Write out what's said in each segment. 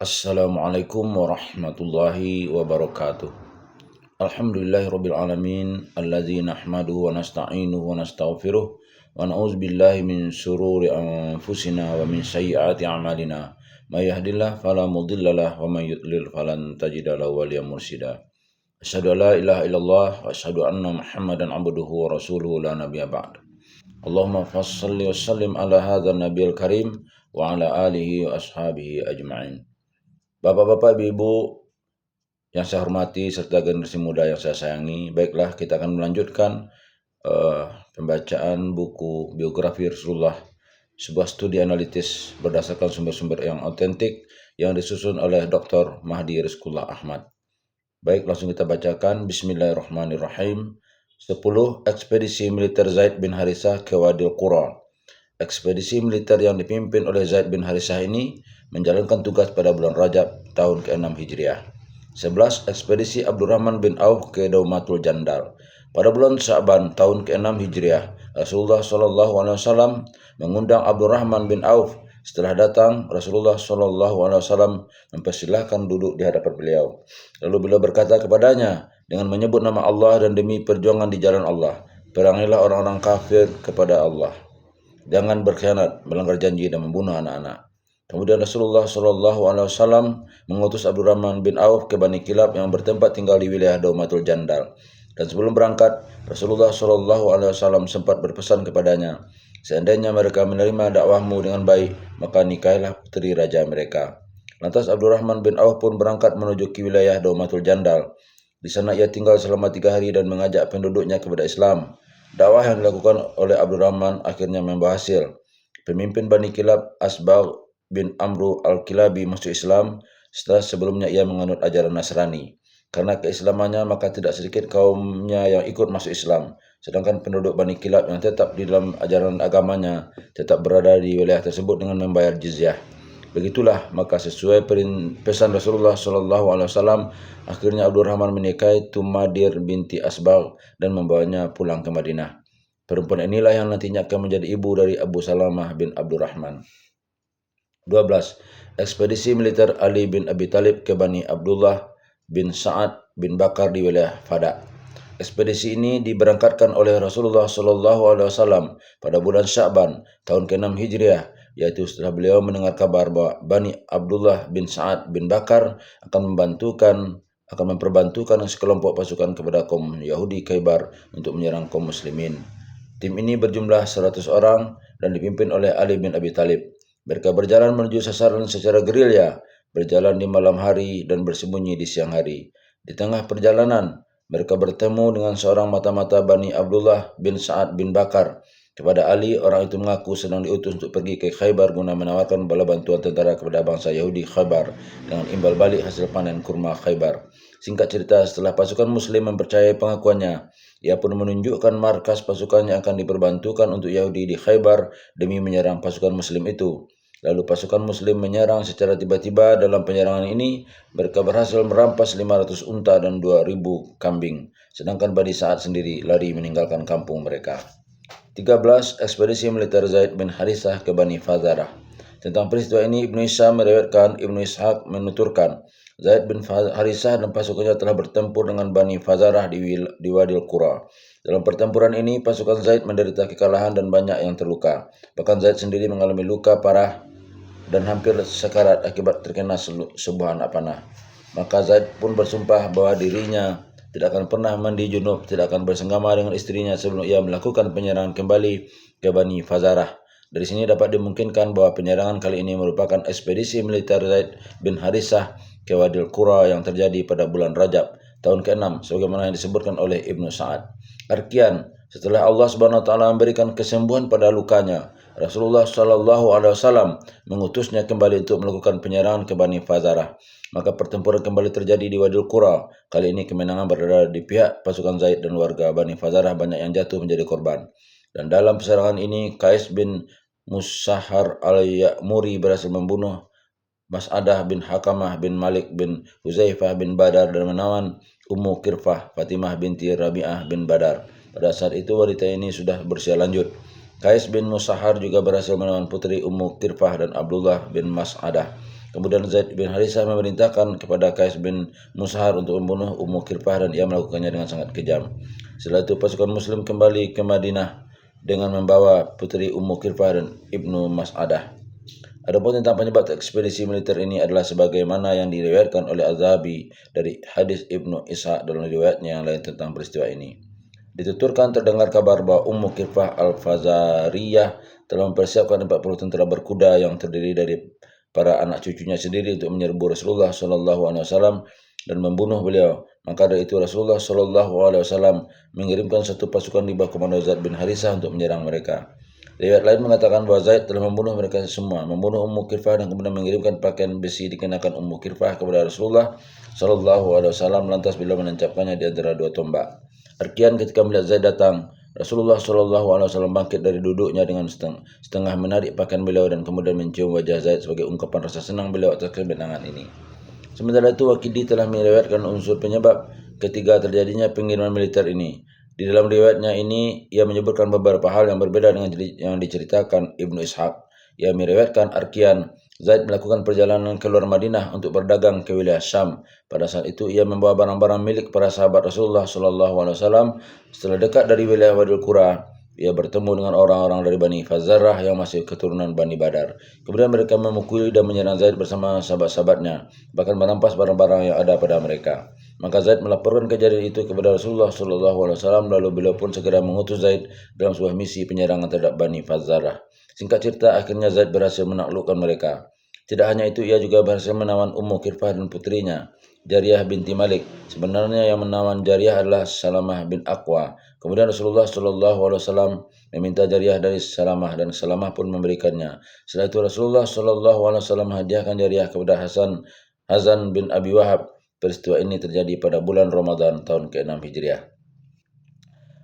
Assalamualaikum warahmatullahi wabarakatuh. Alhamdulillahirabbil alamin alladzi nahmaduhu wa nasta'inuhu wa nastaghfiruh wa na'udzubillahi min syururi anfusina wa min sayyiati a'malina. May yahdihillahu fala mudhillalah wa may yudlil falan tajida lahu waliyyan mursyida. Asyhadu an la ilaha illallah wa asyhadu anna Muhammadan abduhu wa rasuluhu la nabiyya ba'd. Allahumma shalli wa sallim ala hadzal nabiyil karim wa ala alihi wa ashabihi ajma'in. Bapak-bapak, ibu-ibu yang saya hormati serta generasi muda yang saya sayangi, baiklah kita akan melanjutkan pembacaan buku biografi Rasulullah, sebuah studi analitis berdasarkan sumber-sumber yang autentik yang disusun oleh Dr. Mahdi Rizqullah Ahmad. Baik, langsung kita bacakan. Bismillahirrahmanirrahim. 10 ekspedisi militer Zaid bin Harithah ke Wadil Qura. Ekspedisi militer yang dipimpin oleh Zaid bin Harithah ini menjalankan tugas pada bulan Rajab tahun ke-6 Hijriah. 11. Ekspedisi Abdurrahman bin Auf ke Daumatul Jandal. Pada bulan Sya'ban tahun ke-6 Hijriah, Rasulullah SAW mengundang Abdurrahman bin Auf. Setelah datang, Rasulullah SAW mempersilahkan duduk di hadapan beliau. Lalu beliau berkata kepadanya dengan menyebut nama Allah dan demi perjuangan di jalan Allah, perangilah orang-orang kafir kepada Allah. Jangan berkhianat, melanggar janji dan membunuh anak-anak. Kemudian Rasulullah SAW mengutus Abdurrahman bin Auf ke Bani Kilab yang bertempat tinggal di wilayah Daumatul Jandal. Dan sebelum berangkat, Rasulullah SAW sempat berpesan kepadanya, seandainya mereka menerima dakwahmu dengan baik, maka nikahilah putri raja mereka. Lantas Abdurrahman bin Auf pun berangkat menuju ke wilayah Daumatul Jandal. Di sana ia tinggal selama 3 hari dan mengajak penduduknya kepada Islam. Dakwah yang dilakukan oleh Abdurrahman akhirnya membawa hasil. Pemimpin Bani Kilab, Asbagh bin Amru al-Kilabi, masuk Islam setelah sebelumnya ia menganut ajaran Nasrani. Karena keislamannya, maka tidak sedikit kaumnya yang ikut masuk Islam. Sedangkan penduduk Bani Kilab yang tetap di dalam ajaran agamanya tetap berada di wilayah tersebut dengan membayar jizyah. Begitulah, maka sesuai pesan Rasulullah SAW, akhirnya Abdurrahman menikahi Tumadir binti Asbagh dan membawanya pulang ke Madinah. Perempuan inilah yang nantinya akan menjadi ibu dari Abu Salamah bin Abdurrahman. 12. Ekspedisi militer Ali bin Abi Thalib ke Bani Abdullah bin Sa'ad bin Bakar di wilayah Fadak. Ekspedisi ini diberangkatkan oleh Rasulullah SAW pada bulan Sya'ban tahun ke-6 Hijriah, yaitu setelah beliau mendengar kabar bahwa Bani Abdullah bin Sa'ad bin Bakar akan memperbantukan sekelompok pasukan kepada kaum Yahudi Khaybar untuk menyerang kaum muslimin. Tim ini berjumlah 100 orang dan dipimpin oleh Ali bin Abi Thalib. Mereka berjalan menuju sasaran secara gerilya, berjalan di malam hari dan bersembunyi di siang hari. Di tengah perjalanan, mereka bertemu dengan seorang mata-mata Bani Abdullah bin Sa'ad bin Bakar. Kepada Ali, orang itu mengaku sedang diutus untuk pergi ke Khaybar guna menawarkan bala bantuan tentara kepada bangsa Yahudi Khaybar dengan imbal balik hasil panen kurma Khaybar. Singkat cerita, setelah pasukan muslim mempercayai pengakuannya, ia pun menunjukkan markas pasukan yang akan diperbantukan untuk Yahudi di Khaybar demi menyerang pasukan muslim itu. Lalu pasukan muslim menyerang secara tiba-tiba. Dalam penyerangan ini, mereka berhasil merampas 500 unta dan 2.000 kambing, sedangkan Bani Sa'ad sendiri lari meninggalkan kampung mereka. 13. Ekspedisi militer Zaid bin Harithah ke Bani Fazarah. Tentang peristiwa ini, Ibnu Hisham meriwayatkan, Ibnu Ishaq menuturkan, Zaid bin Harithah dan pasukannya telah bertempur dengan Bani Fazarah di Wadil Qura. Dalam pertempuran ini, pasukan Zaid menderita kekalahan dan banyak yang terluka. Bahkan Zaid sendiri mengalami luka parah dan hampir sekarat akibat terkena sebuah anak panah. Maka Zaid pun bersumpah bahwa dirinya tidak akan pernah mandi junub, tidak akan bersenggama dengan istrinya sebelum ia melakukan penyerangan kembali ke Bani Fazarah. Dari sini dapat dimungkinkan bahwa penyerangan kali ini merupakan ekspedisi militer Zaid bin Harithah ke Wadil Qura yang terjadi pada bulan Rajab tahun ke-6 sebagaimana yang disebutkan oleh Ibnu Sa'ad. Arkian, setelah Allah Subhanahu wa taala memberikan kesembuhan pada lukanya, Rasulullah SAW mengutusnya kembali untuk melakukan penyerangan ke Bani Fazarah. Maka pertempuran kembali terjadi di Wadil Qura. Kali ini kemenangan berada di pihak pasukan Zaid dan warga Bani Fazarah banyak yang jatuh menjadi korban. Dan dalam peperangan ini, Qais bin Musahhar al-Ya'muri berhasil membunuh Mas'adah bin Hakamah bin Malik bin Huzaifah bin Badar dan menawan Ummu Kirfah Fatimah binti Rabi'ah bin Badar. Pada saat itu wanita ini sudah berusia lanjut. Qais bin Musahhar juga berhasil menawan putri Ummu Kirfah dan Abdullah bin Mas'adah. Kemudian Zaid bin Harisah memerintahkan kepada Qais bin Mushar untuk membunuh Ummu Qirfah dan ia melakukannya dengan sangat kejam. Setelah itu pasukan Muslim kembali ke Madinah dengan membawa putri Ummu Qirfah dan Ibnu Mas'adah. Adapun tentang penyebab ekspedisi militer ini adalah sebagaimana yang diriwayatkan oleh Az-Zahabi dari hadis Ibnu Ishaq dalam riwayatnya yang lain tentang peristiwa ini. Dituturkan terdengar kabar bahwa Ummu Qirfah Al-Fazariyah telah mempersiapkan 40 tentara berkuda yang terdiri dari para anak cucunya sendiri untuk menyerbu Rasulullah SAW dan membunuh beliau. Maka dari itu Rasulullah SAW mengirimkan satu pasukan di bawah komando Zaid bin Harisah untuk menyerang mereka. Riwayat lain mengatakan bahwa Zaid telah membunuh mereka semua, membunuh Ummu Qirfah dan kemudian mengirimkan pakaian besi dikenakan Ummu Qirfah kepada Rasulullah SAW. Lantas beliau menancapkannya di antara dua tombak. Arkian ketika melihat Zaid datang, Rasulullah SAW bangkit dari duduknya dengan setengah menarik pakaian beliau dan kemudian mencium wajah Zaid sebagai ungkapan rasa senang beliau atas kemenangan ini. Sementara itu Waqidi telah meriwayatkan unsur penyebab ketiga terjadinya pengiriman militer ini. Di dalam riwayatnya ini, ia menyebutkan beberapa hal yang berbeda dengan yang diceritakan Ibnu Ishaq. Ia meriwayatkan Arkian, Zaid melakukan perjalanan keluar Madinah untuk berdagang ke wilayah Syam. Pada saat itu, ia membawa barang-barang milik para sahabat Rasulullah SAW. Setelah dekat dari wilayah Wadul Qura, ia bertemu dengan orang-orang dari Bani Fazarah yang masih keturunan Bani Badar. Kemudian mereka memukuli dan menyerang Zaid bersama sahabat-sahabatnya, bahkan merampas barang-barang yang ada pada mereka. Maka Zaid melaporkan kejadian itu kepada Rasulullah SAW, lalu beliau pun segera mengutus Zaid dalam sebuah misi penyerangan terhadap Bani Fazarah. Singkat cerita, akhirnya Zaid berhasil menaklukkan mereka. Tidak hanya itu, ia juga berhasil menawan Ummu Qirfah dan putrinya, Jariyah binti Malik. Sebenarnya yang menawan Jariyah adalah Salamah bin Aqwa. Kemudian Rasulullah SAW meminta Jariyah dari Salamah dan Salamah pun memberikannya. Setelah itu Rasulullah SAW menghadiahkan Jariyah kepada Hazan bin Abi Wahab. Peristiwa ini terjadi pada bulan Ramadan tahun ke-6 Hijriah.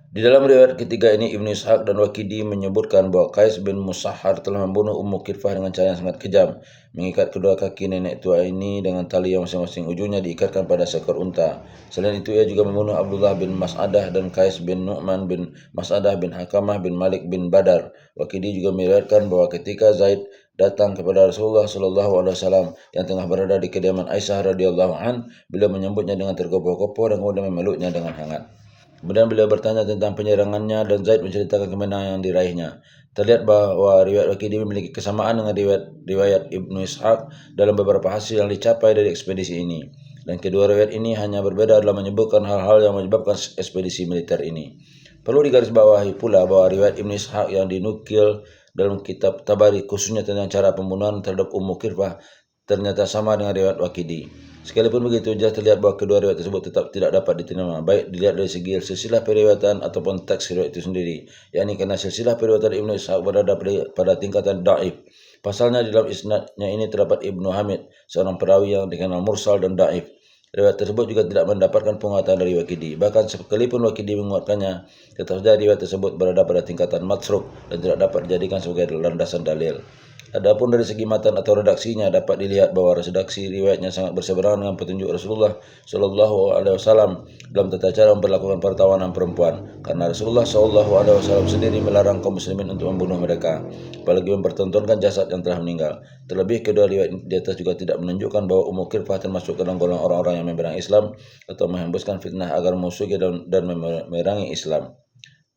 Di dalam riwayat ketiga ini Ibnu Ishaq dan Waqidi menyebutkan bahwa Qais bin Musahhar telah membunuh Ummu Qirfah dengan cara yang sangat kejam, mengikat kedua kaki nenek tua ini dengan tali yang masing-masing ujungnya diikatkan pada seekor unta. Selain itu ia juga membunuh Abdullah bin Mas'adah dan Qais bin Nu'man bin Mas'adah bin Hakamah bin Malik bin Badar. Waqidi juga meriwayatkan bahwa ketika Zaid datang kepada Rasulullah SAW yang tengah berada di kediaman Aisyah radhiyallahu an, beliau menyambutnya dengan tergopoh-gopoh dan kemudian memeluknya dengan hangat. Kemudian beliau bertanya tentang penyerangannya dan Zaid menceritakan kemenangan yang diraihnya. Terlihat bahwa riwayat Waqidi memiliki kesamaan dengan riwayat Ibnu Ishaq dalam beberapa hasil yang dicapai dari ekspedisi ini. Dan kedua riwayat ini hanya berbeda dalam menyebutkan hal-hal yang menyebabkan ekspedisi militer ini. Perlu digarisbawahi pula bahwa riwayat Ibnu Ishaq yang dinukil dalam kitab Tabari khususnya tentang cara pembunuhan terhadap Ummu Qirfah ternyata sama dengan riwayat Waqidi. Sekalipun begitu, jelas terlihat bahwa kedua riwayat tersebut tetap tidak dapat diterima, baik dilihat dari segi silsilah periwayatan ataupun teks riwayat itu sendiri, yakni karena silsilah periwayatan Ibnu Ishaq berada pada tingkatan dhaif. Pasalnya di dalam isnadnya ini terdapat Ibnu Hamid, seorang perawi yang dikenal mursal dan dhaif. Riwayat tersebut juga tidak mendapatkan penguatan dari Waqidi. Bahkan sekalipun Waqidi menguatkannya, tetap saja riwayat tersebut berada pada tingkatan matruk dan tidak dapat dijadikan sebagai landasan dalil. Adapun dari segi matan atau redaksinya dapat dilihat bahwa redaksi riwayatnya sangat berseberangan dengan petunjuk Rasulullah SAW dalam tata cara memperlakukan pertawanan perempuan, karena Rasulullah SAW sendiri melarang kaum muslimin untuk membunuh mereka, apalagi mempertontonkan jasad yang telah meninggal. Terlebih kedua riwayat di atas juga tidak menunjukkan bahwa Ummu Qirfah termasuk dalam golongan orang-orang yang menyerang Islam atau menghembuskan fitnah agar musuhi dan memerangi Islam.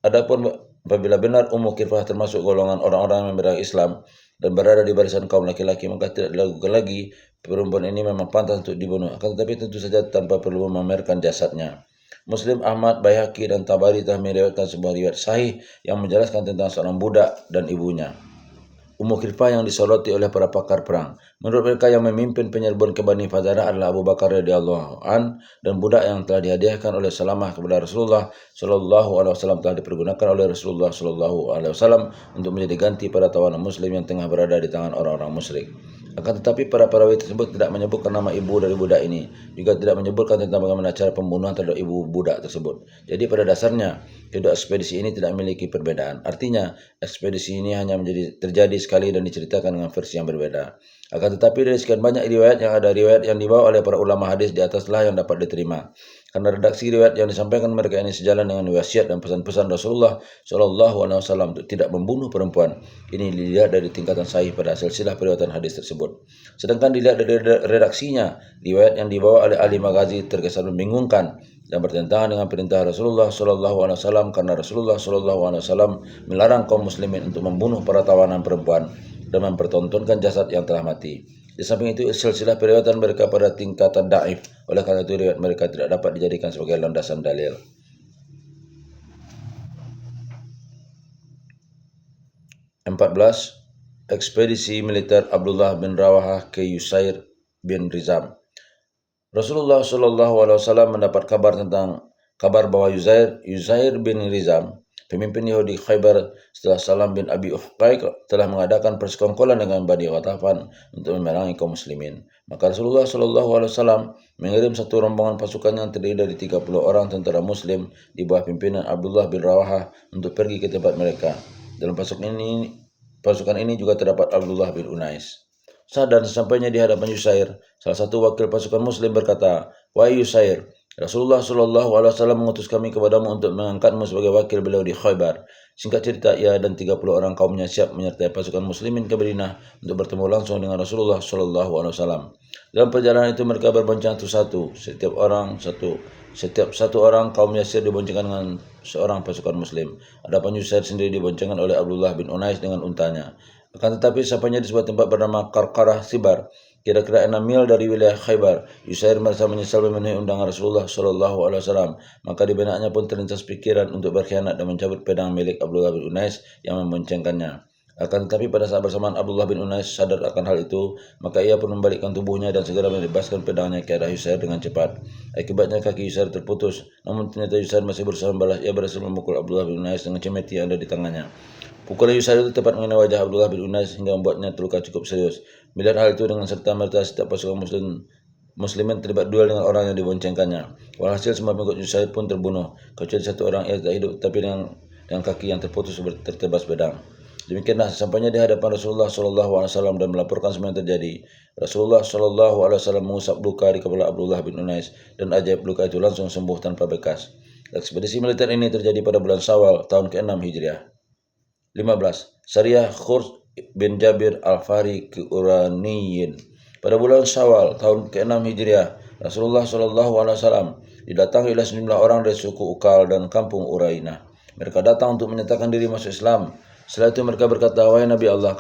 Adapun apabila benar Ummu Qirfah termasuk golongan orang-orang yang menyerang Islam dan berada di barisan kaum laki-laki, maka tidak dilakukan lagi. Perempuan ini memang pantas untuk dibunuh, akan tetapi tentu saja tanpa perlu memamerkan jasadnya. Muslim, Ahmad, Baihaqi, dan Tabari telah meriwayatkan sebuah riwayat sahih yang menjelaskan tentang seorang budak dan ibunya, Ummu Qirfah, yang disoroti oleh para pakar perang. Menurut mereka yang memimpin penyerbuan ke Bani Fazarah adalah Abu Bakar radhiyallahu an, dan budak yang telah dihadiahkan oleh Salamah kepada Rasulullah SAW telah dipergunakan oleh Rasulullah SAW untuk menjadi ganti pada tawanan Muslim yang tengah berada di tangan orang-orang musyrik. Akan tetapi para perawi tersebut tidak menyebutkan nama ibu dari budak ini, juga tidak menyebutkan tentang bagaimana cara pembunuhan terhadap ibu budak tersebut. Jadi pada dasarnya kedua ekspedisi ini tidak memiliki perbedaan. Artinya ekspedisi ini hanya terjadi sekali dan diceritakan dengan versi yang berbeda. Akan tetapi dari sekian banyak riwayat yang ada, riwayat yang dibawa oleh para ulama hadis di ataslah yang dapat diterima. Karena redaksi riwayat yang disampaikan mereka ini sejalan dengan wasiat dan pesan-pesan Rasulullah Shallallahu Alaihi Wasallam untuk tidak membunuh perempuan. Ini dilihat dari tingkatan sahih pada silsilah periwayatan hadis tersebut. Sedangkan dilihat dari redaksinya, riwayat yang dibawa oleh ahli magazi terkesan membingungkan dan bertentangan dengan perintah Rasulullah Shallallahu Alaihi Wasallam, karena Rasulullah Shallallahu Alaihi Wasallam melarang kaum muslimin untuk membunuh para tawanan perempuan dan mempertontonkan jasad yang telah mati. Di samping itu, silsilah periwayatan mereka pada tingkatan daif. Oleh karena itu, riwayat mereka tidak dapat dijadikan sebagai landasan dalil. 14. Ekspedisi militer Abdullah bin Rawahah ke Yusair bin Rizam. Rasulullah Shallallahu Alaihi Wasallam mendapat kabar bahwa Yusair bin Rizam, pemimpin Yahudi Khaybar, setelah Salam bin Abi Uqaiq telah mengadakan persekongkolan dengan Bani Ghatafan untuk memerangi kaum muslimin. Maka Rasulullah Shallallahu Alaihi Wasallam mengirim satu rombongan pasukan yang terdiri dari 30 orang tentara muslim di bawah pimpinan Abdullah bin Rawahah untuk pergi ke tempat mereka. Dalam pasukan ini juga terdapat Abdullah bin Unais. Dan sesampainya di hadapan Yusair, salah satu wakil pasukan muslim berkata, "Wahai Yusair, Rasulullah Shallallahu Alaihi Wasallam mengutus kami kepadamu untuk mengangkatmu sebagai wakil beliau di Khaybar." Singkat cerita, ia dan 30 orang kaumnya siap menyertai pasukan muslimin ke Madinah untuk bertemu langsung dengan Rasulullah Shallallahu Alaihi Wasallam. Dalam perjalanan itu mereka berbonceng satu-satu, setiap satu orang kaum Yasir diboncengkan dengan seorang pasukan muslim. Adapun Yusair sendiri diboncengkan oleh Abdullah bin Unais dengan untanya. Akan tetapi sampainya di sebuah tempat bernama Karkarah Sibar, kira-kira 6 mil dari wilayah Khaybar, Yusair merasa menyesal memenuhi undangan Rasulullah Shallallahu Alaihi Wasallam. Maka di benaknya pun terlintas pikiran untuk berkhianat dan mencabut pedang milik Abdullah bin Unais yang memboncengkannya. Akan tetapi pada saat bersamaan Abdullah bin Unais sadar akan hal itu, maka ia pun membalikkan tubuhnya dan segera membebaskan pedangnya ke arah Yusair dengan cepat. Akibatnya kaki Yusair terputus, namun ternyata Yusair masih berusaha membalas. Ia berhasil memukul Abdullah bin Unais dengan cemeti yang ada di tangannya. Pukulan Yusair itu tepat mengenai wajah Abdullah bin Unais hingga membuatnya terluka cukup serius. Melihat hal itu dengan serta-merta setiap pasukan muslimin terlibat duel dengan orang yang diboncengkannya. Walhasil semua pengikut Yusair pun terbunuh, kecuali satu orang. Ia tidak hidup, tapi dengan kaki yang terputus tertebas pedang. Demikianlah sesampainya di hadapan Rasulullah Shallallahu Alaihi Wasallam dan melaporkan semua yang terjadi. Rasulullah Shallallahu Alaihi Wasallam mengusap luka di kepala Abdullah bin Unais dan ajaib luka itu langsung sembuh tanpa bekas. Ekspedisi militer ini terjadi pada bulan Syawal tahun ke-6 Hijriah. 15. Syariah Khurs bin Jabir Al-Fari ke Uraniyin. Pada bulan Syawal tahun ke-6 Hijriah, Rasulullah Shallallahu Alaihi Wasallam didatangi oleh sejumlah orang dari suku Ukal dan kampung Urainah. Mereka datang untuk menyatakan diri masuk Islam. Setelah itu mereka berkata, "Wahai Nabi Allah,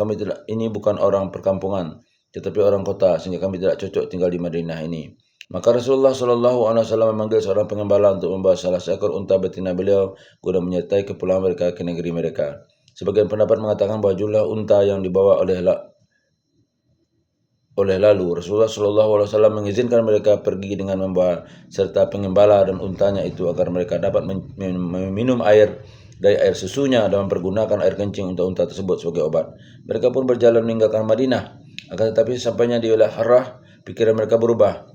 ini bukan orang perkampungan, tetapi orang kota, sehingga kami tidak cocok tinggal di Madinah ini." Maka Rasulullah Shallallahu Alaihi Wasallam memanggil seorang pengembala untuk membawa salah seekor unta betina beliau guna menyertai kepulangan mereka ke negeri mereka. Sebagian pendapat mengatakan bahwa jumlah unta yang dibawa oleh lalu Rasulullah Shallallahu Alaihi Wasallam mengizinkan mereka pergi dengan membawa serta pengembala dan untanya itu agar mereka dapat meminum air dari air susunya dan mempergunakan air kencing untuk unta tersebut sebagai obat. Mereka pun berjalan meninggalkan Madinah. Akan tetapi sampainya di wilayah Harrah, pikiran mereka berubah.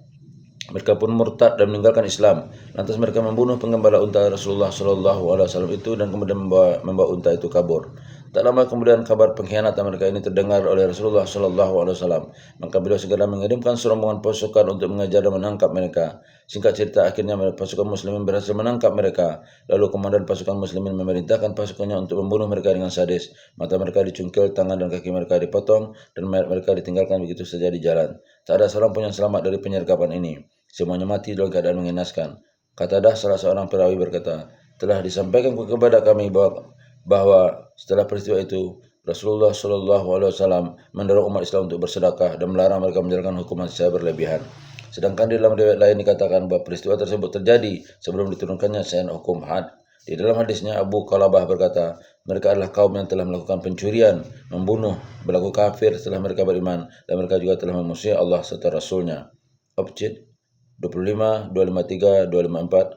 Mereka pun murtad dan meninggalkan Islam. Lantas mereka membunuh penggembala unta Rasulullah Shallallahu Alaihi Wasallam itu dan kemudian membawa unta itu kabur. Tak lama kemudian kabar pengkhianatan mereka ini terdengar oleh Rasulullah Shallallahu Alaihi Wasallam. Maka beliau segera mengirimkan serombongan pasukan untuk mengejar dan menangkap mereka. Singkat cerita, akhirnya pasukan muslimin berhasil menangkap mereka. Lalu komandan pasukan muslimin memerintahkan pasukannya untuk membunuh mereka dengan sadis. Mata mereka dicungkil, tangan dan kaki mereka dipotong, dan mayat mereka ditinggalkan begitu saja di jalan. Tak ada seorang pun yang selamat dari penyergapan ini. Semuanya mati dalam keadaan mengenaskan. Qatadah, salah seorang perawi, berkata, "Telah disampaikan kepada kami bahwa setelah peristiwa itu Rasulullah Shallallahu Alaihi Wasallam mendorong umat Islam untuk bersedekah dan melarang mereka menjalankan hukuman secara berlebihan." Sedangkan di dalam riwayat lain dikatakan bahwa peristiwa tersebut terjadi sebelum diturunkannya syariat hukum had. Di dalam hadisnya Abu Qalabah berkata, mereka adalah kaum yang telah melakukan pencurian, membunuh, berlaku kafir setelah mereka beriman, dan mereka juga telah memusuhi Allah serta Rasulnya. Objek 25, 253, 254,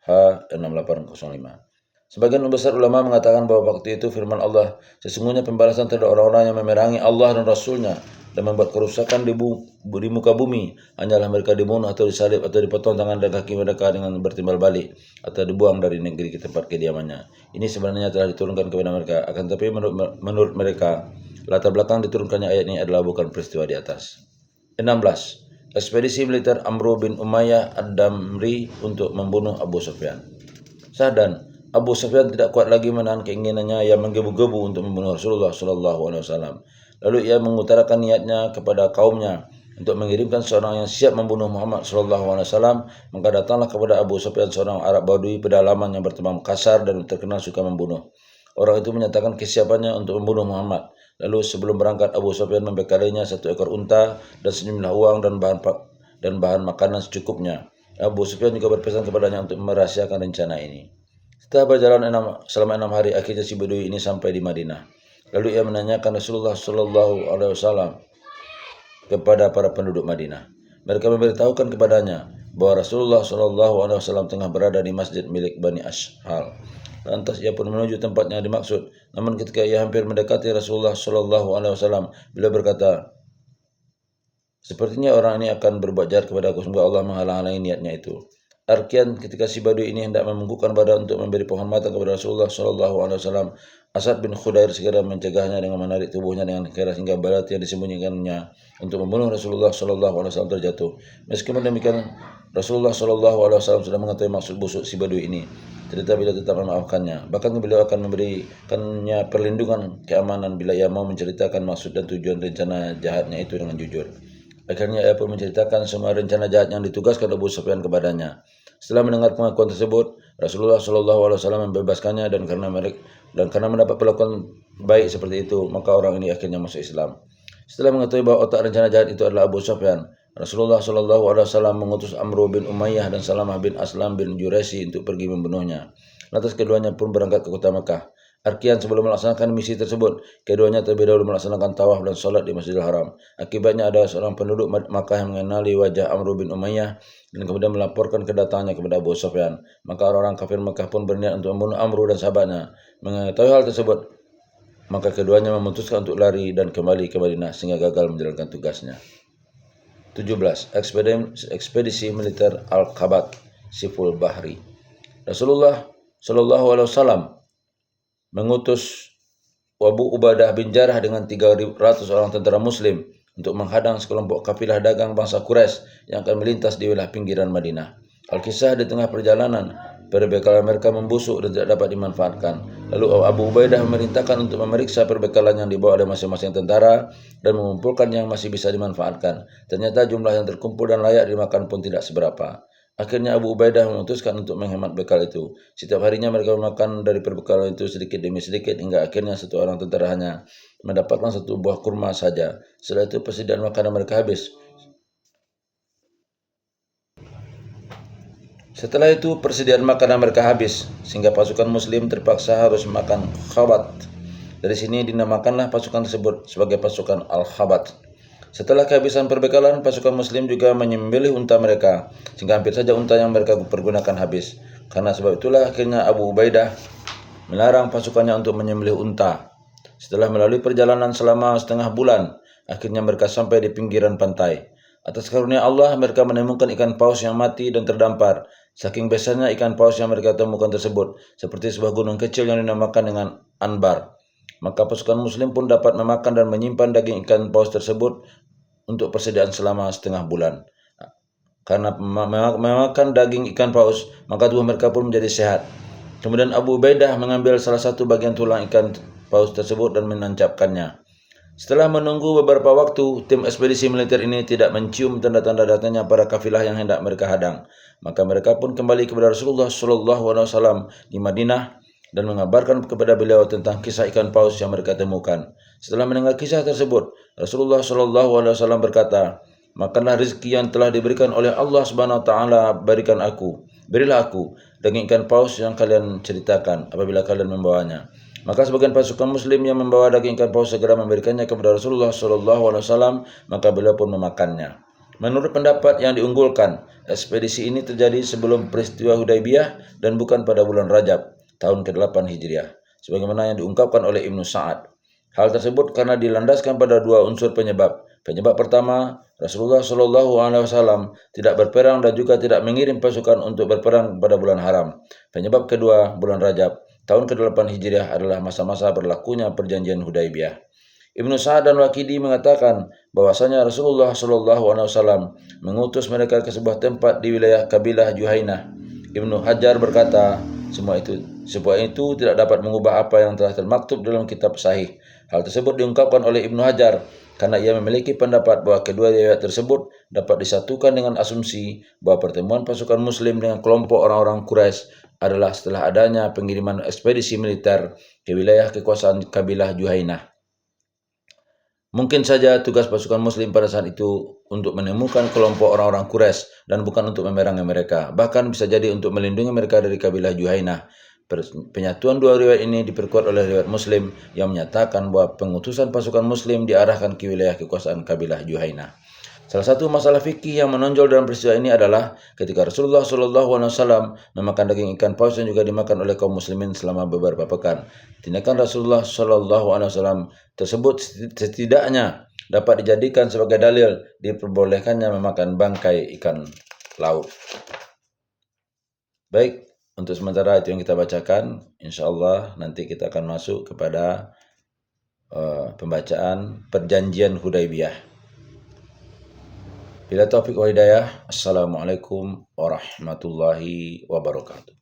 H6805. Sebagian besar ulama mengatakan bahwa waktu itu firman Allah, sesungguhnya pembalasan terhadap orang-orang yang memerangi Allah dan Rasulnya dan membuat kerusakan di muka bumi hanyalah mereka dibunuh atau disalib atau dipotong tangan dan kaki mereka dengan bertimbal balik atau dibuang dari negeri ke tempat kediamannya. Ini sebenarnya telah diturunkan kepada mereka, akan tetapi menurut mereka latar belakang diturunkannya ayat ini adalah bukan peristiwa di atas. 16. ekspedisi militer Amr bin Umayyah Ad-Damri untuk membunuh Abu Sufyan. Dan Abu Sufyan tidak kuat lagi menahan keinginannya yang menggebu-gebu untuk membunuh Rasulullah SAW. Lalu ia mengutarakan niatnya kepada kaumnya untuk mengirimkan seorang yang siap membunuh Muhammad SAW. Maka datanglah kepada Abu Sufyan seorang Arab Badui pedalaman yang bertemam kasar dan terkenal suka membunuh. Orang itu menyatakan kesiapannya untuk membunuh Muhammad. Lalu sebelum berangkat, Abu Sufyan membekalinya 1 ekor unta dan sejumlah uang dan bahan makanan secukupnya. Abu Sufyan juga berpesan kepadanya untuk merahasiakan rencana ini. Setelah berjalan selama 6 hari, akhirnya si Badui ini sampai di Madinah. Lalu ia menanyakan Rasulullah SAW kepada para penduduk Madinah. Mereka memberitahukan kepadanya bahwa Rasulullah SAW tengah berada di masjid milik Bani Ashhal. Lantas ia pun menuju tempat yang dimaksud. Namun ketika ia hampir mendekati Rasulullah SAW, beliau berkata, "Sepertinya orang ini akan berbuat jahat kepada aku, semoga Allah menghalang-halangi niatnya itu." Arkian ketika si Badui ini hendak membungkukkan badan untuk memberi penghormatan kepada Rasulullah SAW, Asad bin Khudair segera mencegahnya dengan menarik tubuhnya dengan keras hingga balat yang disembunyikannya untuk membunuh Rasulullah SAW terjatuh. Meskipun demikian, Rasulullah SAW sudah mengetahui maksud busuk si Badui ini. Tetapi beliau tetap memaafkannya. Bahkan beliau akan memberikannya perlindungan keamanan bila ia mau menceritakan maksud dan tujuan rencana jahatnya itu dengan jujur. Akhirnya ia pun menceritakan semua rencana jahat yang ditugaskan Abu Sufyan kepadanya. Setelah mendengar pengakuan tersebut, Rasulullah SAW membebaskannya dan karena mendapat perlakuan baik seperti itu, maka orang ini akhirnya masuk Islam. Setelah mengetahui bahwa otak rencana jahat itu adalah Abu Sufyan, Rasulullah SAW mengutus Amr bin Umayyah dan Salamah bin Aslam bin Juraysi untuk pergi membunuhnya. Lantas keduanya pun berangkat ke kota Mekah. Arkian sebelum melaksanakan misi tersebut, keduanya terlebih dahulu melaksanakan tawaf dan sholat di Masjidil Haram. Akibatnya ada seorang penduduk Makkah yang mengenali wajah Amr bin Umayyah dan kemudian melaporkan kedatangannya kepada Abu Sufyan. Maka orang-orang kafir Makkah pun berniat untuk membunuh Amr dan sahabatnya. Mengetahui hal tersebut, maka keduanya memutuskan untuk lari dan kembali ke Madinah sehingga gagal menjalankan tugasnya. 17. Ekspedisi militer Al-Qabat Siful Bahri. Rasulullah SAW mengutus Abu Ubadah bin Jarrah dengan 300 orang tentara muslim untuk menghadang sekelompok kafilah dagang bangsa Quraisy yang akan melintas di wilayah pinggiran Madinah. Al-Kisah di tengah perjalanan, perbekalan mereka membusuk dan tidak dapat dimanfaatkan. Lalu Abu Ubaidah memerintahkan untuk memeriksa perbekalan yang dibawa oleh masing-masing tentara dan mengumpulkan yang masih bisa dimanfaatkan. Ternyata jumlah yang terkumpul dan layak dimakan pun tidak seberapa. Akhirnya Abu Ubaidah memutuskan untuk menghemat bekal itu. Setiap harinya mereka memakan dari perbekalan itu sedikit demi sedikit hingga akhirnya satu orang tentara hanya mendapatkan 1 buah kurma saja. Setelah itu persediaan makanan mereka habis. Sehingga pasukan muslim terpaksa harus makan khabat. Dari sini dinamakanlah pasukan tersebut sebagai pasukan Al-Khabat. Setelah kehabisan perbekalan, pasukan muslim juga menyembelih unta mereka, sehingga hampir saja unta yang mereka pergunakan habis. Karena sebab itulah akhirnya Abu Ubaidah melarang pasukannya untuk menyembelih unta. Setelah melalui perjalanan selama setengah bulan, akhirnya mereka sampai di pinggiran pantai. Atas karunia Allah, mereka menemukan ikan paus yang mati dan terdampar. Saking besarnya ikan paus yang mereka temukan tersebut, seperti sebuah gunung kecil yang dinamakan dengan Anbar. Maka pasukan muslim pun dapat memakan dan menyimpan daging ikan paus tersebut untuk persediaan selama setengah bulan. Karena memakan daging ikan paus, maka tubuh mereka pun menjadi sehat. Kemudian Abu Ubaidah mengambil salah satu bagian tulang ikan paus tersebut dan menancapkannya. Setelah menunggu beberapa waktu, tim ekspedisi militer ini tidak mencium tanda-tanda datangnya para kafilah yang hendak mereka hadang. Maka mereka pun kembali kepada Rasulullah SAW di Madinah dan mengabarkan kepada beliau tentang kisah ikan paus yang mereka temukan. Setelah mendengar kisah tersebut, Rasulullah SAW berkata, "Makanlah rezeki yang telah diberikan oleh Allah Subhanahu Wa Taala, berilah aku daging ikan paus yang kalian ceritakan apabila kalian membawanya." Maka sebagian pasukan muslim yang membawa daging ikan paus segera memberikannya kepada Rasulullah SAW, maka beliau pun memakannya. Menurut pendapat yang diunggulkan, ekspedisi ini terjadi sebelum peristiwa Hudaybiyah dan bukan pada bulan Rajab tahun ke-8 Hijriah, sebagaimana yang diungkapkan oleh Ibnu Sa'ad. Hal tersebut karena dilandaskan pada 2 unsur penyebab. Penyebab pertama, Rasulullah SAW tidak berperang dan juga tidak mengirim pasukan untuk berperang pada bulan haram. Penyebab kedua, bulan Rajab tahun ke-8 Hijriah adalah masa-masa berlakunya perjanjian Hudaybiyah. Ibnu Sa'ad dan Waqidi mengatakan bahwasanya Rasulullah SAW mengutus mereka ke sebuah tempat di wilayah kabilah Juhainah. Ibnu Hajar berkata, semua itu tidak dapat mengubah apa yang telah termaktub dalam kitab sahih. Hal tersebut diungkapkan oleh Ibnu Hajar karena ia memiliki pendapat bahwa kedua riwayat tersebut dapat disatukan dengan asumsi bahwa pertemuan pasukan muslim dengan kelompok orang-orang Quraisy adalah setelah adanya pengiriman ekspedisi militer ke wilayah kekuasaan kabilah Juhainah. Mungkin saja tugas pasukan muslim pada saat itu untuk menemukan kelompok orang-orang Quraisy dan bukan untuk memerangi mereka. Bahkan bisa jadi untuk melindungi mereka dari kabilah Juhainah. Penyatuan dua riwayat ini diperkuat oleh riwayat Muslim yang menyatakan bahwa pengutusan pasukan muslim diarahkan ke wilayah kekuasaan kabilah Juhainah. Salah satu masalah fikih yang menonjol dalam peristiwa ini adalah ketika Rasulullah SAW memakan daging ikan paus yang juga dimakan oleh kaum muslimin selama beberapa pekan. Tindakan Rasulullah SAW tersebut setidaknya dapat dijadikan sebagai dalil diperbolehkannya memakan bangkai ikan laut. Baik, untuk sementara itu yang kita bacakan. InsyaAllah nanti kita akan masuk kepada pembacaan perjanjian Hudaybiyah. Bila taufik wa hidayah, Assalamualaikum warahmatullahi wabarakatuh.